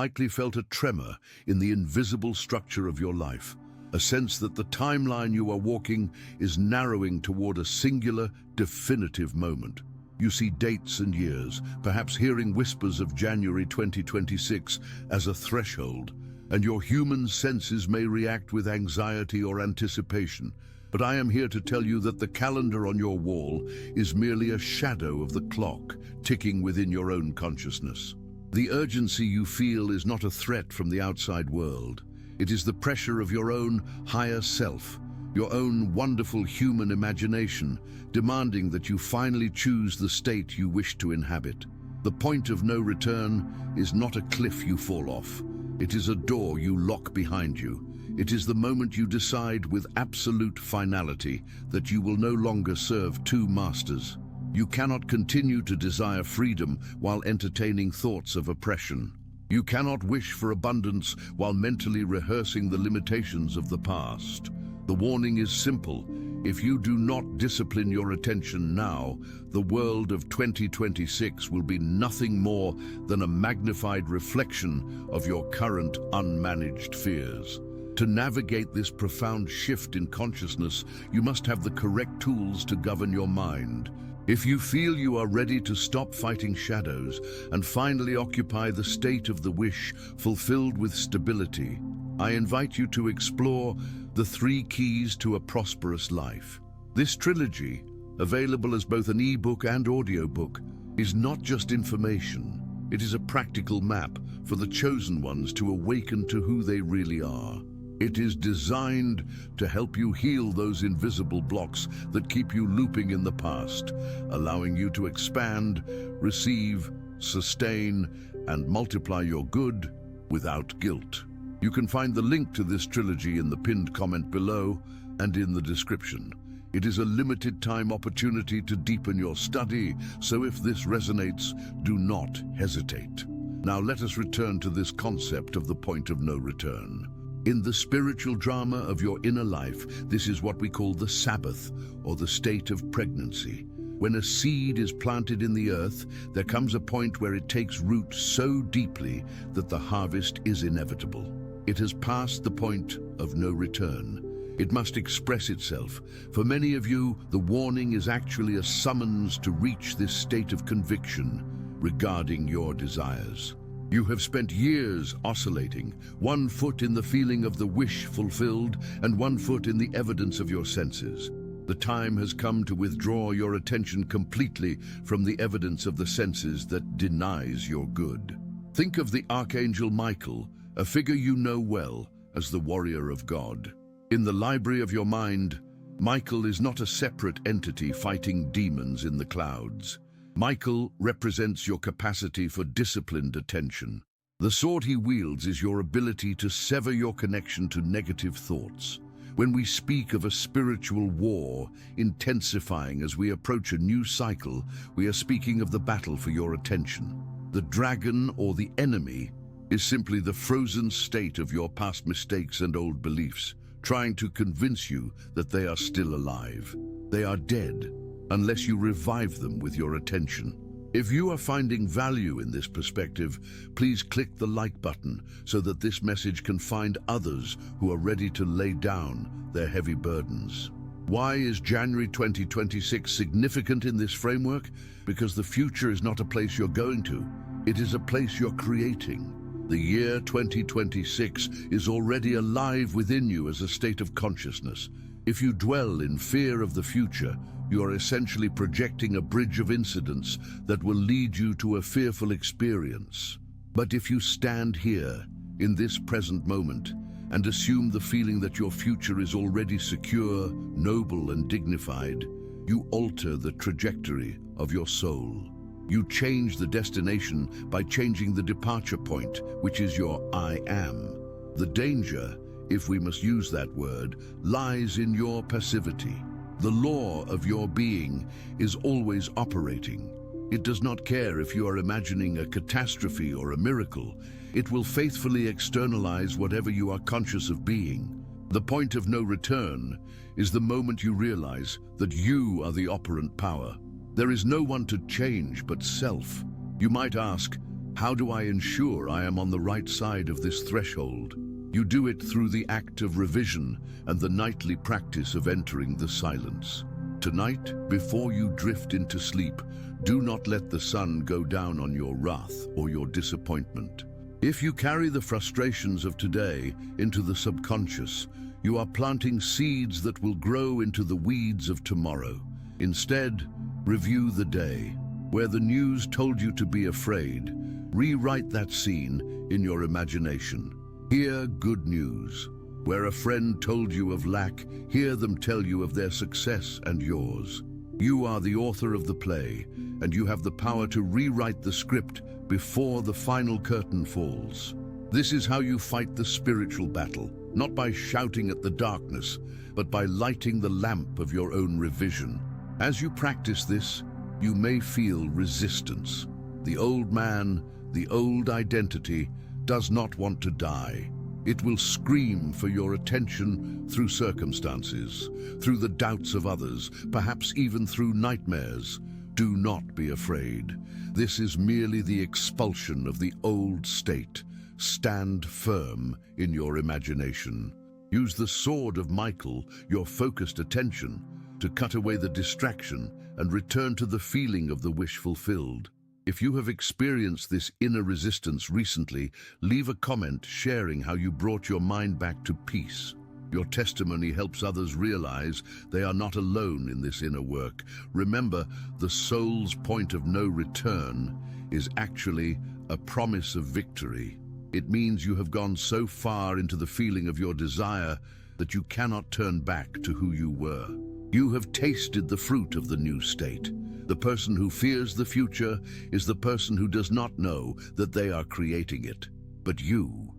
Likely felt a tremor in the invisible structure of your life, a sense that the timeline you are walking is narrowing toward a singular, definitive moment. You see dates and years, perhaps hearing whispers of January 2026 as a threshold, and your human senses may react with anxiety or anticipation. But I am here to tell you that the calendar on your wall is merely a shadow of the clock ticking within your own consciousness. The urgency you feel is not a threat from the outside world. It is the pressure of your own higher self, your own wonderful human imagination, demanding that you finally choose the state you wish to inhabit. The point of no return is not a cliff you fall off. It is a door you lock behind you. It is the moment you decide with absolute finality that you will no longer serve two masters. You cannot continue to desire freedom while entertaining thoughts of oppression. You cannot wish for abundance while mentally rehearsing the limitations of the past. The warning is simple. If you do not discipline your attention now, the world of 2026 will be nothing more than a magnified reflection of your current unmanaged fears. To navigate this profound shift in consciousness, you must have the correct tools to govern your mind. If you feel you are ready to stop fighting shadows and finally occupy the state of the wish fulfilled with stability, I invite you to explore the 3 keys to a prosperous life. This trilogy, available as both an e-book and audiobook, is not just information. It is a practical map for the chosen ones to awaken to who they really are. It is designed to help you heal those invisible blocks that keep you looping in the past, allowing you to expand, receive, sustain, and multiply your good without guilt. You can find the link to this trilogy in the pinned comment below and in the description. It is a limited time opportunity to deepen your study, so if this resonates, do not hesitate. Now let us return to this concept of the point of no return. In the spiritual drama of your inner life, this is what we call the Sabbath, or the state of pregnancy. When a seed is planted in the earth, there comes a point where it takes root so deeply that the harvest is inevitable. It has passed the point of no return. It must express itself. For many of you, the warning is actually a summons to reach this state of conviction regarding your desires. You have spent years oscillating, 1 foot in the feeling of the wish fulfilled and 1 foot in the evidence of your senses. The time has come to withdraw your attention completely from the evidence of the senses that denies your good. Think of the Archangel Michael, a figure you know well as the warrior of God. In the library of your mind, Michael is not a separate entity fighting demons in the clouds. Michael represents your capacity for disciplined attention. The sword he wields is your ability to sever your connection to negative thoughts. When we speak of a spiritual war intensifying as we approach a new cycle, we are speaking of the battle for your attention. The dragon, or the enemy, is simply the frozen state of your past mistakes and old beliefs, trying to convince you that they are still alive. They are dead unless you revive them with your attention. If you are finding value in this perspective, please click the like button so that this message can find others who are ready to lay down their heavy burdens. Why is January 2026 significant in this framework? Because the future is not a place you're going to. It is a place you're creating. The year 2026 is already alive within you as a state of consciousness. If you dwell in fear of the future, you are essentially projecting a bridge of incidents that will lead you to a fearful experience. But if you stand here, in this present moment, and assume the feeling that your future is already secure, noble, and dignified, you alter the trajectory of your soul. You change the destination by changing the departure point, which is your I am. The danger, if we must use that word, lies in your passivity. The law of your being is always operating. It does not care if you are imagining a catastrophe or a miracle. It will faithfully externalize whatever you are conscious of being. The point of no return is the moment you realize that you are the operant power. There is no one to change but self. You might ask, How do I ensure I am on the right side of this threshold? You do it through the act of revision and the nightly practice of entering the silence. Tonight, before you drift into sleep, do not let the sun go down on your wrath or your disappointment. If you carry the frustrations of today into the subconscious, you are planting seeds that will grow into the weeds of tomorrow. Instead, review the day. Where the news told you to be afraid, rewrite that scene in your imagination. Hear good news. Where a friend told you of lack, hear them tell you of their success and yours. You are the author of the play, and you have the power to rewrite the script before the final curtain falls. This is how you fight the spiritual battle, not by shouting at the darkness, but by lighting the lamp of your own revision. As you practice this, you may feel resistance. The old man, the old identity, does not want to die. It will scream for your attention through circumstances, through the doubts of others, perhaps even through nightmares. Do not be afraid. This is merely the expulsion of the old state. Stand firm in your imagination. Use the sword of Michael, your focused attention, to cut away the distraction and return to the feeling of the wish fulfilled. If you have experienced this inner resistance recently, leave a comment sharing how you brought your mind back to peace. Your testimony helps others realize they are not alone in this inner work. Remember, the soul's point of no return is actually a promise of victory. It means you have gone so far into the feeling of your desire that you cannot turn back to who you were. You have tasted the fruit of the new state. The person who fears the future is the person who does not know that they are creating it. But you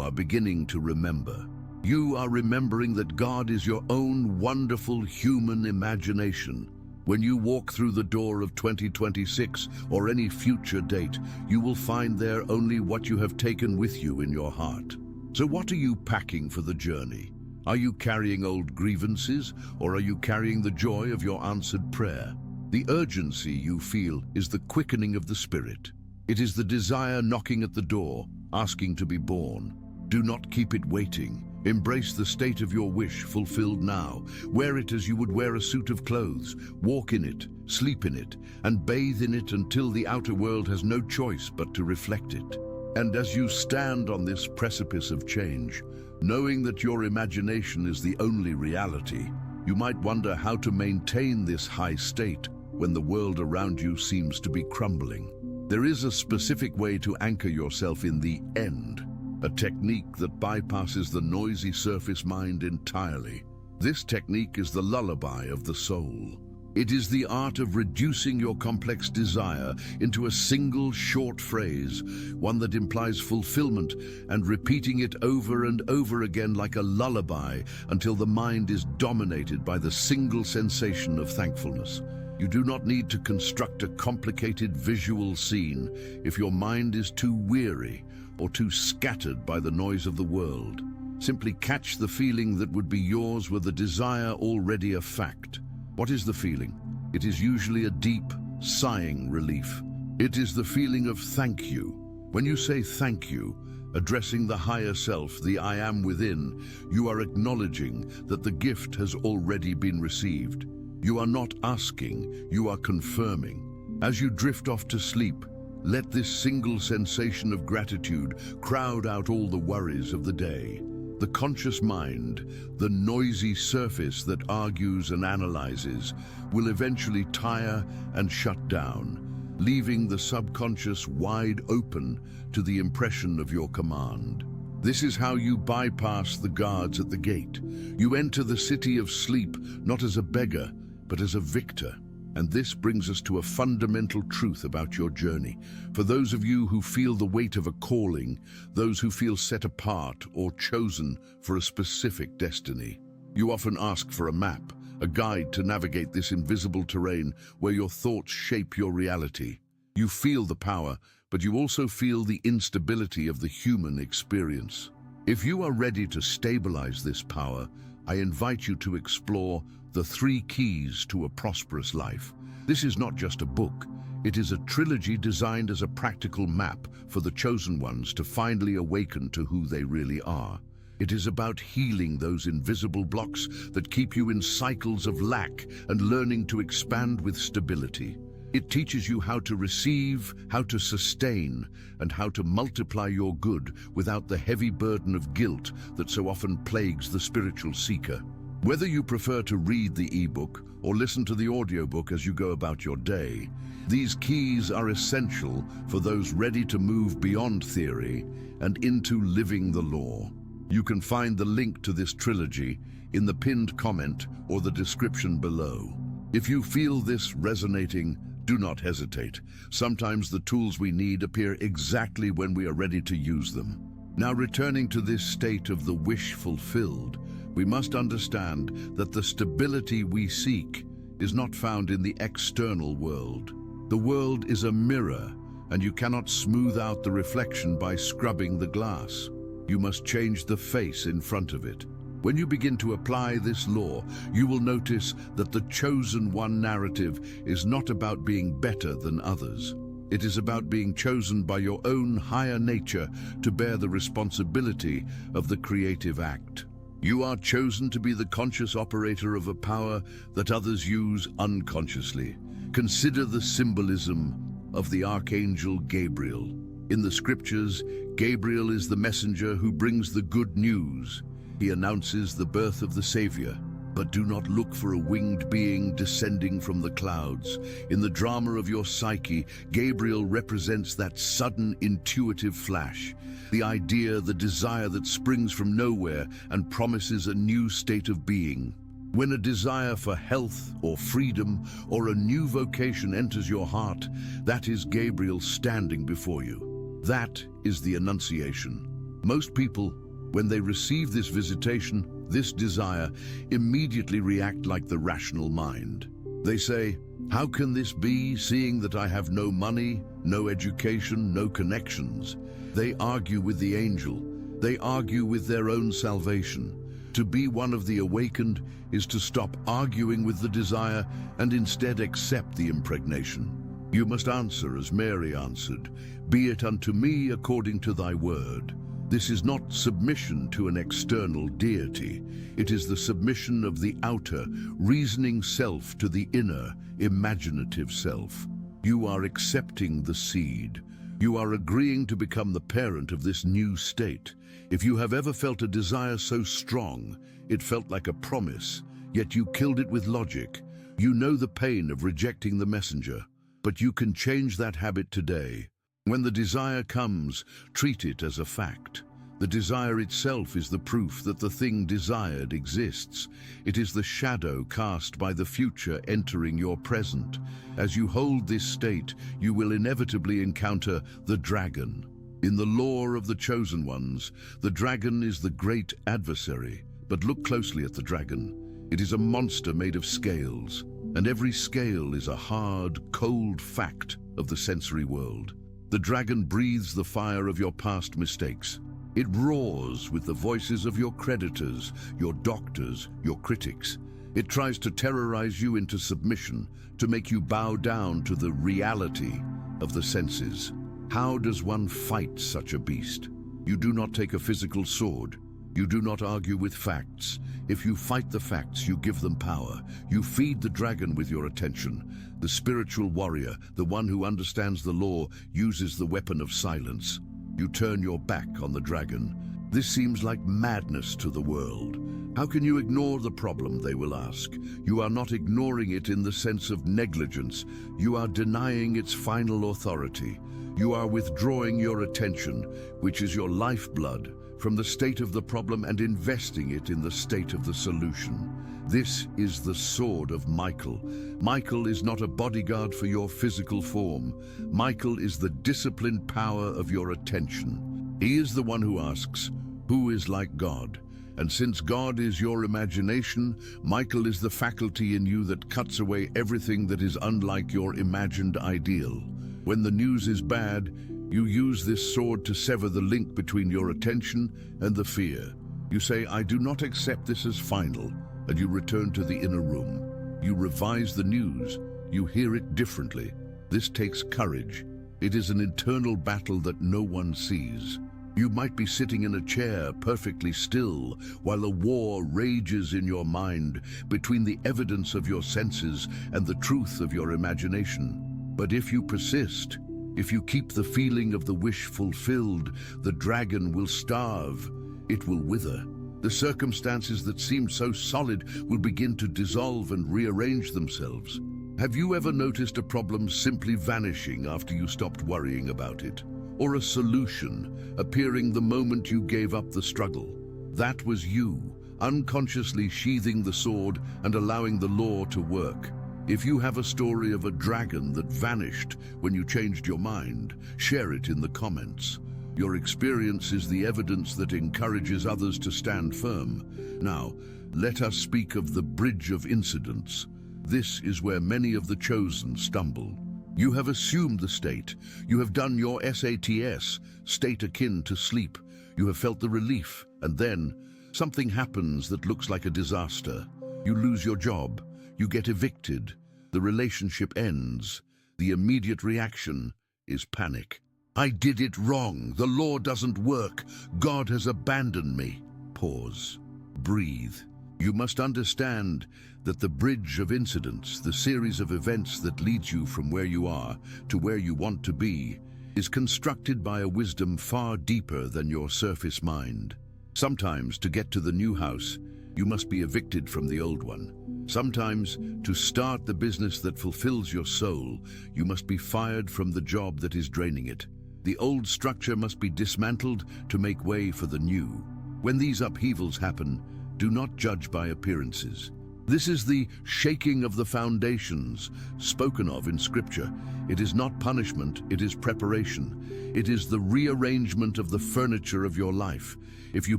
are beginning to remember. You are remembering that God is your own wonderful human imagination. When you walk through the door of 2026 or any future date, you will find there only what you have taken with you in your heart. So what are you packing for the journey? Are you carrying old grievances, or are you carrying the joy of your answered prayer? The urgency you feel is the quickening of the spirit. It is the desire knocking at the door, asking to be born. Do not keep it waiting. Embrace the state of your wish fulfilled now. Wear it as you would wear a suit of clothes. Walk in it, sleep in it, and bathe in it until the outer world has no choice but to reflect it. And as you stand on this precipice of change, knowing that your imagination is the only reality, you might wonder how to maintain this high state when the world around you seems to be crumbling. There is a specific way to anchor yourself in the end, a technique that bypasses the noisy surface mind entirely. This technique is the lullaby of the soul. It is the art of reducing your complex desire into a single short phrase, one that implies fulfillment, and repeating it over and over again like a lullaby until the mind is dominated by the single sensation of thankfulness. You do not need to construct a complicated visual scene if your mind is too weary or too scattered by the noise of the world. Simply catch the feeling that would be yours were the desire already a fact. What is the feeling? It is usually a deep, sighing relief. It is the feeling of thank you. When you say thank you, addressing the higher self, the I am within, you are acknowledging that the gift has already been received. You are not asking, you are confirming. As you drift off to sleep, let this single sensation of gratitude crowd out all the worries of the day. The conscious mind, the noisy surface that argues and analyzes, will eventually tire and shut down, leaving the subconscious wide open to the impression of your command. This is how you bypass the guards at the gate. You enter the city of sleep not as a beggar, but as a victor. And this brings us to a fundamental truth about your journey. For those of you who feel the weight of a calling, those who feel set apart or chosen for a specific destiny, you often ask for a map, a guide to navigate this invisible terrain where your thoughts shape your reality. You feel the power, but you also feel the instability of the human experience. If you are ready to stabilize this power, I invite you to explore the 3 keys to a prosperous life. This is not just a book, It is a trilogy designed as a practical map for the chosen ones to finally awaken to who they really are. It is about healing those invisible blocks that keep you in cycles of lack and learning to expand with stability. It teaches you how to receive, how to sustain, and how to multiply your good without the heavy burden of guilt that so often plagues the spiritual seeker. Whether you prefer to read the ebook or listen to the audiobook as you go about your day, these keys are essential for those ready to move beyond theory and into living the law. You can find the link to this trilogy in the pinned comment or the description below. If you feel this resonating, do not hesitate. Sometimes the tools we need appear exactly when we are ready to use them. Now, returning to this state of the wish fulfilled, we must understand that the stability we seek is not found in the external world. The world is a mirror, and you cannot smooth out the reflection by scrubbing the glass. You must change the face in front of it. When you begin to apply this law, you will notice that the chosen one narrative is not about being better than others. It is about being chosen by your own higher nature to bear the responsibility of the creative act. You are chosen to be the conscious operator of a power that others use unconsciously. Consider the symbolism of the Archangel Gabriel. In the scriptures, Gabriel is the messenger who brings the good news. He announces the birth of the Savior. But do not look for a winged being descending from the clouds. In the drama of your psyche, Gabriel represents that sudden intuitive flash, the idea, the desire that springs from nowhere and promises a new state of being. When a desire for health or freedom or a new vocation enters your heart, that is Gabriel standing before you. That is the Annunciation. Most people, when they receive this visitation, this desire, immediately react like the rational mind. They say, "How can this be, seeing that I have no money, no education, no connections?" They argue with the angel. They argue with their own salvation. To be one of the awakened is to stop arguing with the desire and instead accept the impregnation. You must answer as Mary answered, "Be it unto me according to thy word." This is not submission to an external deity. It is the submission of the outer, reasoning self to the inner, imaginative self. You are accepting the seed. You are agreeing to become the parent of this new state. If you have ever felt a desire so strong, it felt like a promise, yet you killed it with logic, you know the pain of rejecting the messenger. But you can change that habit today. When the desire comes, treat it as a fact. The desire itself is the proof that the thing desired exists. It is the shadow cast by the future entering your present. As you hold this state, you will inevitably encounter the dragon. In the lore of the chosen ones, the dragon is the great adversary. But look closely at the dragon. It is a monster made of scales, and every scale is a hard, cold fact of the sensory world. The dragon breathes the fire of your past mistakes. It roars with the voices of your creditors, your doctors, your critics. It tries to terrorize you into submission, to make you bow down to the reality of the senses. How does one fight such a beast? You do not take a physical sword. You do not argue with facts. If you fight the facts, you give them power. You feed the dragon with your attention. The spiritual warrior, the one who understands the law, uses the weapon of silence. You turn your back on the dragon. This seems like madness to the world. How can you ignore the problem, they will ask. You are not ignoring it in the sense of negligence. You are denying its final authority. You are withdrawing your attention, which is your lifeblood, from the state of the problem and investing it in the state of the solution. This is the sword of Michael. Michael is not a bodyguard for your physical form. Michael is the disciplined power of your attention. He is the one who asks, "Who is like God?" And since God is your imagination, Michael is the faculty in you that cuts away everything that is unlike your imagined ideal. When the news is bad, you use this sword to sever the link between your attention and the fear. You say, "I do not accept this as final," and you return to the inner room. You revise the news. You hear it differently. This takes courage. It is an internal battle that no one sees. You might be sitting in a chair perfectly still while a war rages in your mind between the evidence of your senses and the truth of your imagination. But if you persist, if you keep the feeling of the wish fulfilled, the dragon will starve. It will wither. The circumstances that seemed so solid will begin to dissolve and rearrange themselves. Have you ever noticed a problem simply vanishing after you stopped worrying about it? Or a solution appearing the moment you gave up the struggle? That was you, unconsciously sheathing the sword and allowing the law to work. If you have a story of a dragon that vanished when you changed your mind, share it in the comments. Your experience is the evidence that encourages others to stand firm. Now, let us speak of the bridge of incidents. This is where many of the chosen stumble. You have assumed the state. You have done your SATS, state akin to sleep. You have felt the relief, and then something happens that looks like a disaster. You lose your job. You get evicted. The relationship ends. The immediate reaction is panic. I did it wrong. The law doesn't work. God has abandoned me. Pause. Breathe. You must understand that the bridge of incidents, the series of events that leads you from where you are to where you want to be, is constructed by a wisdom far deeper than your surface mind. Sometimes, to get to the new house, you must be evicted from the old one. Sometimes, to start the business that fulfills your soul, you must be fired from the job that is draining it. The old structure must be dismantled to make way for the new. When these upheavals happen, do not judge by appearances. This is the shaking of the foundations spoken of in Scripture. It is not punishment, it is preparation. It is the rearrangement of the furniture of your life. If you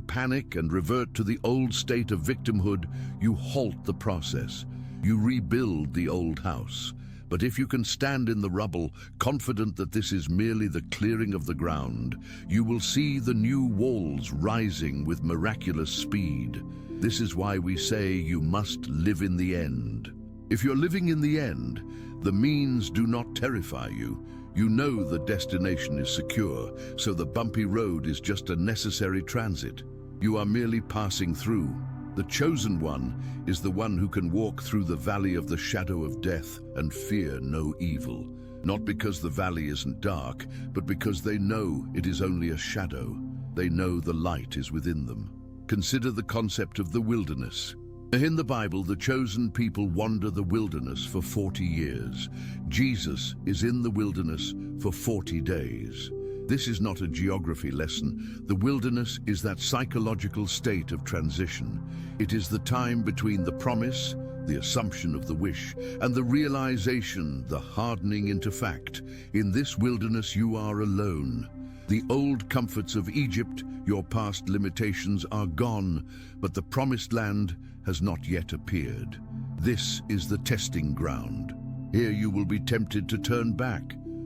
panic and revert to the old state of victimhood, you halt the process. You rebuild the old house. But if you can stand in the rubble, confident that this is merely the clearing of the ground, you will see the new walls rising with miraculous speed. This is why we say you must live in the end. If you're living in the end, the means do not terrify you. You know the destination is secure, so the bumpy road is just a necessary transit. You are merely passing through. The chosen one is the one who can walk through the valley of the shadow of death and fear no evil. Not because the valley isn't dark, but because they know it is only a shadow. They know the light is within them. Consider the concept of the wilderness. In the Bible, the chosen people wander the wilderness for 40 years. Jesus is in the wilderness for 40 days. This is not a geography lesson. The wilderness is that psychological state of transition. It is the time between the promise, the assumption of the wish, and the realization, the hardening into fact. In this wilderness you are alone. The old comforts of Egypt, your past limitations are gone, but the promised land has not yet appeared. This is the testing ground. Here you will be tempted to turn back.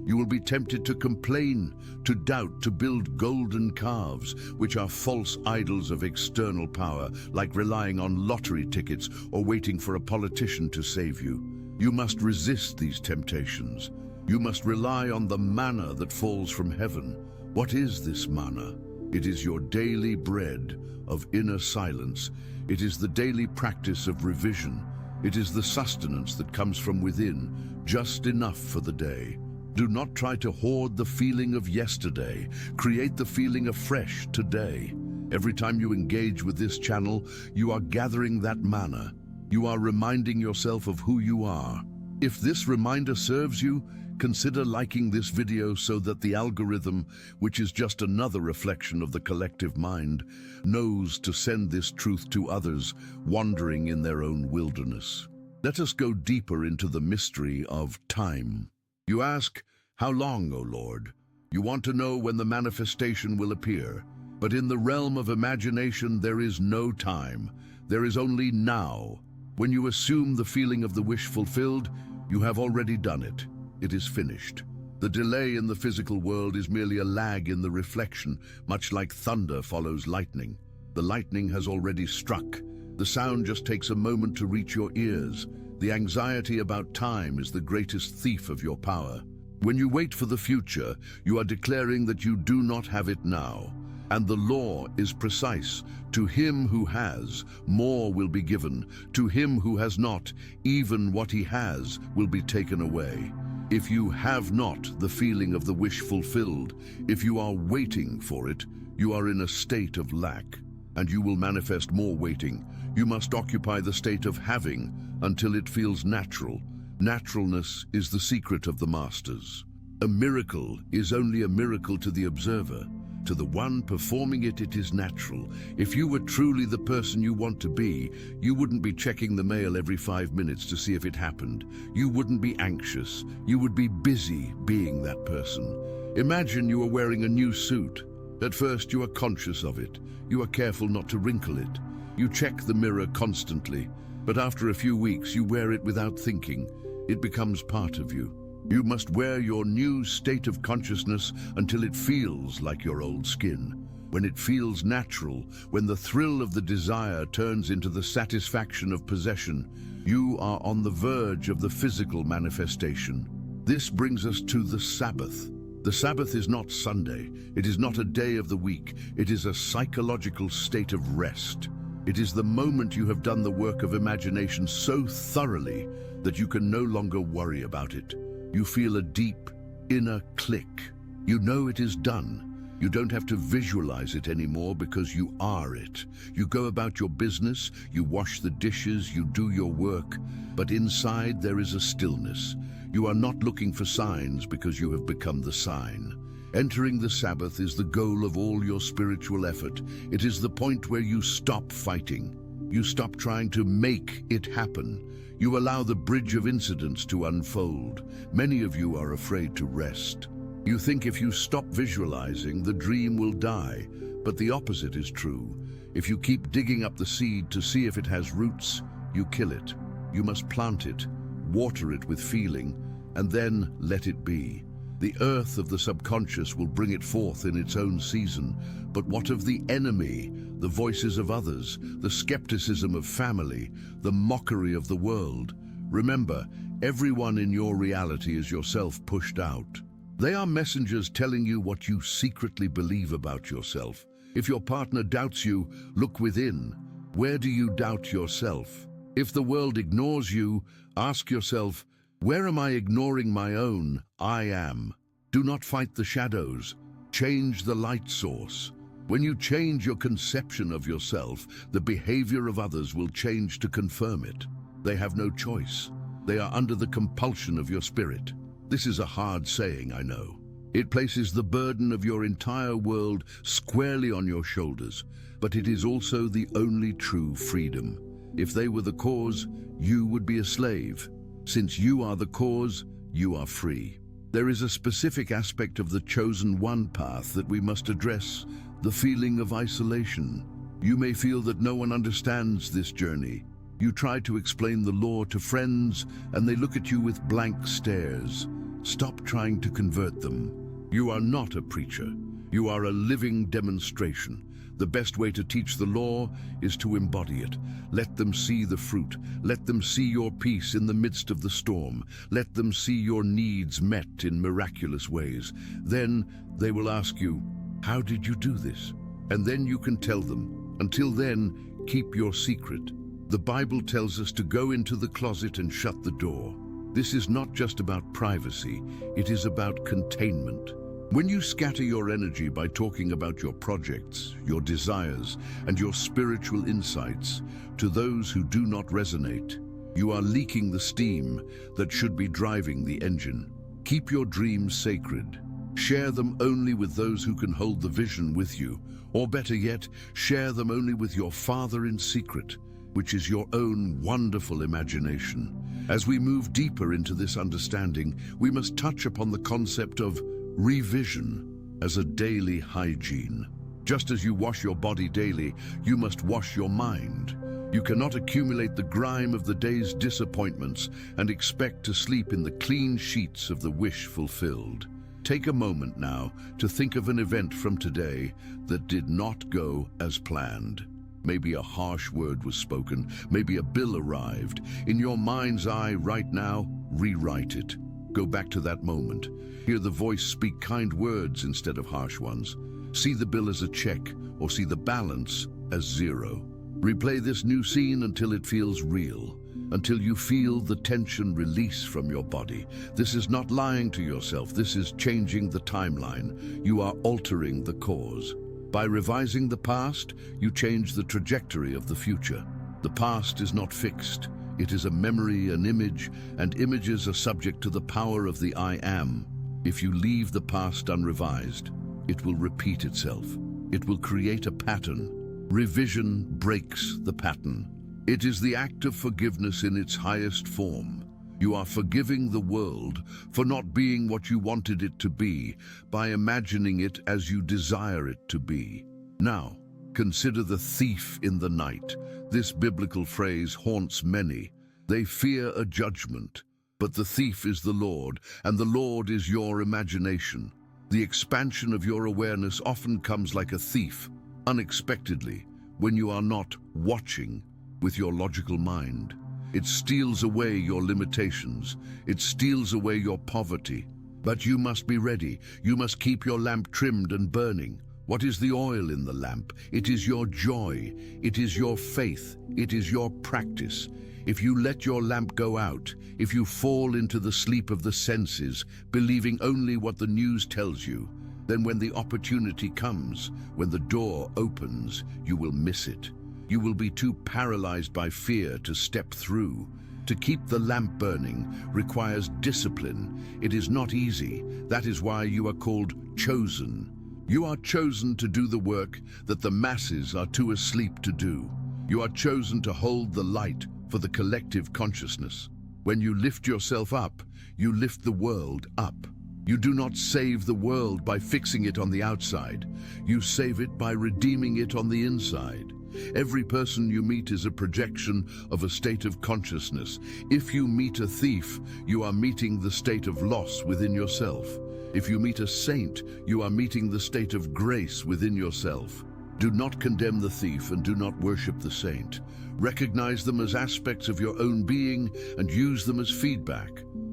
You will be tempted to complain, to doubt, to build golden calves, which are false idols of external power, like relying on lottery tickets or waiting for a politician to save you. You must resist these temptations. You must rely on the manna that falls from heaven. What is this manna? It is your daily bread of inner silence. It is the daily practice of revision. It is the sustenance that comes from within, just enough for the day. Do not try to hoard the feeling of yesterday. Create the feeling afresh today. Every time you engage with this channel, you are gathering that manna. You are reminding yourself of who you are. If this reminder serves you, consider liking this video so that the algorithm, which is just another reflection of the collective mind, knows to send this truth to others wandering in their own wilderness. Let us go deeper into the mystery of time. You ask, how long, O Lord? You want to know when the manifestation will appear. But in the realm of imagination, there is no time. There is only now. When you assume the feeling of the wish fulfilled, you have already done it. It is finished. The delay in the physical world is merely a lag in the reflection, much like thunder follows lightning. The lightning has already struck. The sound just takes a moment to reach your ears. The anxiety about time is the greatest thief of your power. When you wait for the future, you are declaring that you do not have it now. And the law is precise. To him who has, more will be given. To him who has not, even what he has will be taken away. If you have not the feeling of the wish fulfilled, if you are waiting for it, you are in a state of lack, and you will manifest more waiting. You must occupy the state of having until it feels natural. Naturalness is the secret of the masters. A miracle is only a miracle to the observer. To the one performing it, it is natural. If you were truly the person you want to be, you wouldn't be checking the mail every 5 minutes to see if it happened. You wouldn't be anxious. You would be busy being that person. Imagine you are wearing a new suit. At first, you are conscious of it. You are careful not to wrinkle it. You check the mirror constantly, but after a few weeks, you wear it without thinking. It becomes part of you. You must wear your new state of consciousness until it feels like your old skin. When it feels natural, when the thrill of the desire turns into the satisfaction of possession, you are on the verge of the physical manifestation. This brings us to the Sabbath. The Sabbath is not Sunday. It is not a day of the week. It is a psychological state of rest. It is the moment you have done the work of imagination so thoroughly that you can no longer worry about it. You feel a deep, inner click. You know it is done. You don't have to visualize it anymore because you are it. You go about your business, you wash the dishes, you do your work, but inside there is a stillness. You are not looking for signs because you have become the sign. Entering the Sabbath is the goal of all your spiritual effort. It is the point where you stop fighting. You stop trying to make it happen. You allow the bridge of incidents to unfold. Many of you are afraid to rest. You think if you stop visualizing, the dream will die. But the opposite is true. If you keep digging up the seed to see if it has roots, you kill it. You must plant it, water it with feeling, and then let it be. The earth of the subconscious will bring it forth in its own season. But what of the enemy, the voices of others, the skepticism of family, the mockery of the world? Remember, everyone in your reality is yourself pushed out. They are messengers telling you what you secretly believe about yourself. If your partner doubts you, look within. Where do you doubt yourself? If the world ignores you, ask yourself, where am I ignoring my own I am? Do not fight the shadows. Change the light source. When you change your conception of yourself, the behavior of others will change to confirm it. They have no choice. They are under the compulsion of your spirit. This is a hard saying, I know. It places the burden of your entire world squarely on your shoulders, but it is also the only true freedom. If they were the cause, you would be a slave. Since you are the cause, you are free. There is a specific aspect of the chosen one path that we must address, the feeling of isolation. You may feel that no one understands this journey. You try to explain the law to friends, and they look at you with blank stares. Stop trying to convert them. You are not a preacher. You are a living demonstration. The best way to teach the law is to embody it. Let them see the fruit. Let them see your peace in the midst of the storm. Let them see your needs met in miraculous ways. Then they will ask you, how did you do this? And then you can tell them. Until then, keep your secret. The Bible tells us to go into the closet and shut the door. This is not just about privacy, it is about containment. When you scatter your energy by talking about your projects, your desires, and your spiritual insights to those who do not resonate, you are leaking the steam that should be driving the engine. Keep your dreams sacred. Share them only with those who can hold the vision with you, or better yet, share them only with your Father in secret, which is your own wonderful imagination. As we move deeper into this understanding, we must touch upon the concept of revision as a daily hygiene. Just as you wash your body daily, you must wash your mind. You cannot accumulate the grime of the day's disappointments and expect to sleep in the clean sheets of the wish fulfilled. Take a moment now to think of an event from today that did not go as planned. Maybe a harsh word was spoken, maybe a bill arrived. In your mind's eye right now, rewrite it. Go back to that moment. Hear the voice speak kind words instead of harsh ones. See the bill as a check, or see the balance as zero. Replay this new scene until it feels real, until you feel the tension release from your body. This is not lying to yourself. This is changing the timeline. You are altering the cause. By revising the past, you change the trajectory of the future. The past is not fixed. It is a memory, an image, and images are subject to the power of the I am. If you leave the past unrevised, it will repeat itself. It will create a pattern. Revision breaks the pattern. It is the act of forgiveness in its highest form. You are forgiving the world for not being what you wanted it to be by imagining it as you desire it to be. Now, consider the thief in the night. This biblical phrase haunts many. They fear a judgment, but the thief is the Lord, and the Lord is your imagination. The expansion of your awareness often comes like a thief, unexpectedly, when you are not watching with your logical mind. It steals away your limitations. It steals away your poverty. But you must be ready. You must keep your lamp trimmed and burning. What is the oil in the lamp? It is your joy. It is your faith. It is your practice. If you let your lamp go out, if you fall into the sleep of the senses, believing only what the news tells you, then when the opportunity comes, when the door opens, you will miss it. You will be too paralyzed by fear to step through. To keep the lamp burning requires discipline. It is not easy. That is why you are called chosen. You are chosen to do the work that the masses are too asleep to do. You are chosen to hold the light for the collective consciousness. When you lift yourself up, you lift the world up. You do not save the world by fixing it on the outside. You save it by redeeming it on the inside. Every person you meet is a projection of a state of consciousness. If you meet a thief, you are meeting the state of loss within yourself. If you meet a saint, you are meeting the state of grace within yourself. Do not condemn the thief and do not worship the saint. Recognize them as aspects of your own being and use them as feedback.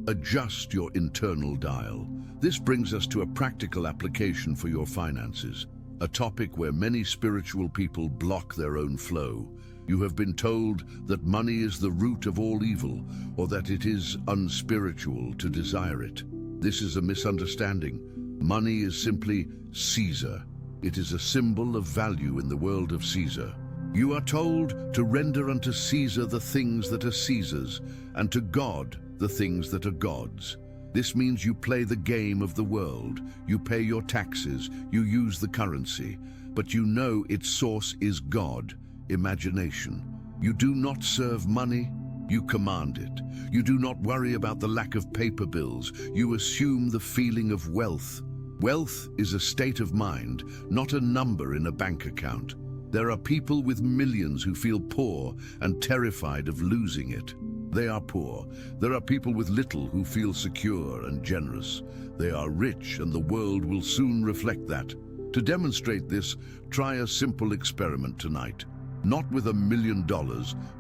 Adjust your internal dial. This brings us to a practical application for your finances. A topic where many spiritual people block their own flow. You have been told that money is the root of all evil, or that it is unspiritual to desire it. This is a misunderstanding. Money is simply Caesar. It is a symbol of value in the world of Caesar. You are told to render unto Caesar the things that are Caesar's, and to God the things that are God's. This means you play the game of the world. You pay your taxes, you use the currency, but you know its source is God, imagination. You do not serve money, you command it. You do not worry about the lack of paper bills, you assume the feeling of wealth. Wealth is a state of mind, not a number in a bank account. There are people with millions who feel poor and terrified of losing it. They are poor. There are people with little who feel secure and generous. They are rich, and the world will soon reflect that. To demonstrate this, try a simple experiment tonight. Not with $1 million,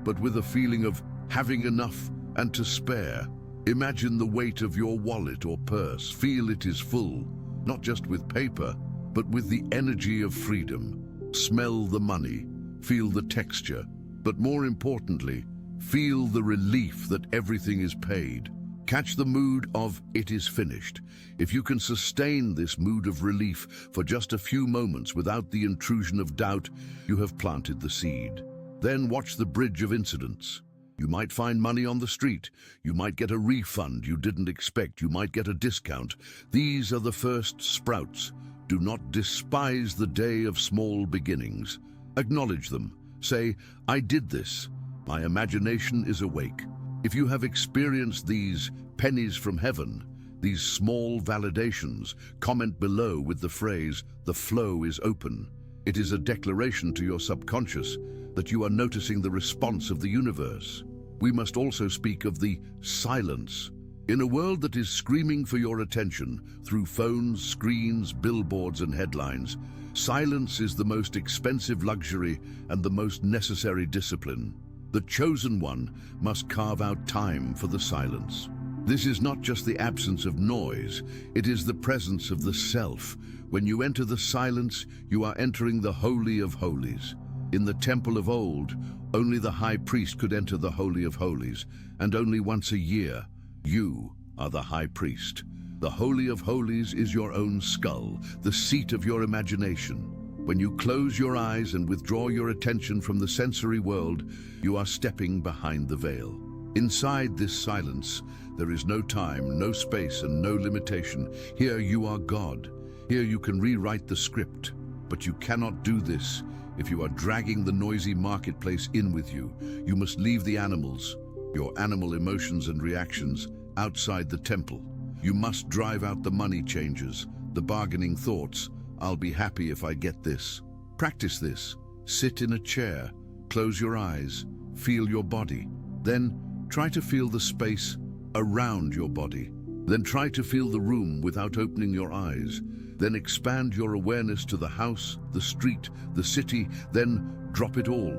but with a feeling of having enough and to spare. Imagine the weight of your wallet or purse. Feel it is full, not just with paper, but with the energy of freedom. Smell the money, feel the texture, but more importantly, feel the relief that everything is paid. Catch the mood of "it is finished." If you can sustain this mood of relief for just a few moments without the intrusion of doubt, you have planted the seed. Then watch the bridge of incidents. You might find money on the street. You might get a refund you didn't expect. You might get a discount. These are the first sprouts. Do not despise the day of small beginnings. Acknowledge them. Say, "I did this. My imagination is awake." If you have experienced these pennies from heaven, these small validations, comment below with the phrase, "The flow is open." It is a declaration to your subconscious that you are noticing the response of the universe. We must also speak of the silence. In a world that is screaming for your attention through phones, screens, billboards, and headlines, silence is the most expensive luxury and the most necessary discipline. The chosen one must carve out time for the silence. This is not just the absence of noise, it is the presence of the self. When you enter the silence, you are entering the Holy of Holies. In the temple of old, only the high priest could enter the Holy of Holies, and only once a year. You are the high priest. The Holy of Holies is your own skull, the seat of your imagination. When you close your eyes and withdraw your attention from the sensory world, you are stepping behind the veil. Inside this silence, there is no time, no space, and no limitation. Here you are God. Here you can rewrite the script. But you cannot do this if you are dragging the noisy marketplace in with you. You must leave the animals, your animal emotions and reactions, outside the temple. You must drive out the money changers, the bargaining thoughts. I'll be happy if I get this. Practice this. Sit in a chair, close your eyes, feel your body. Then try to feel the space around your body. Then try to feel the room without opening your eyes. Then expand your awareness to the house, the street, the city. Then drop it all.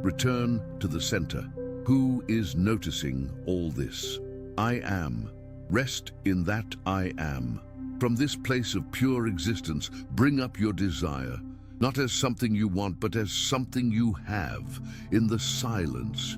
Return to the center. Who is noticing all this? I am. Rest in that I am. From this place of pure existence, bring up your desire, not as something you want, but as something you have. In the silence,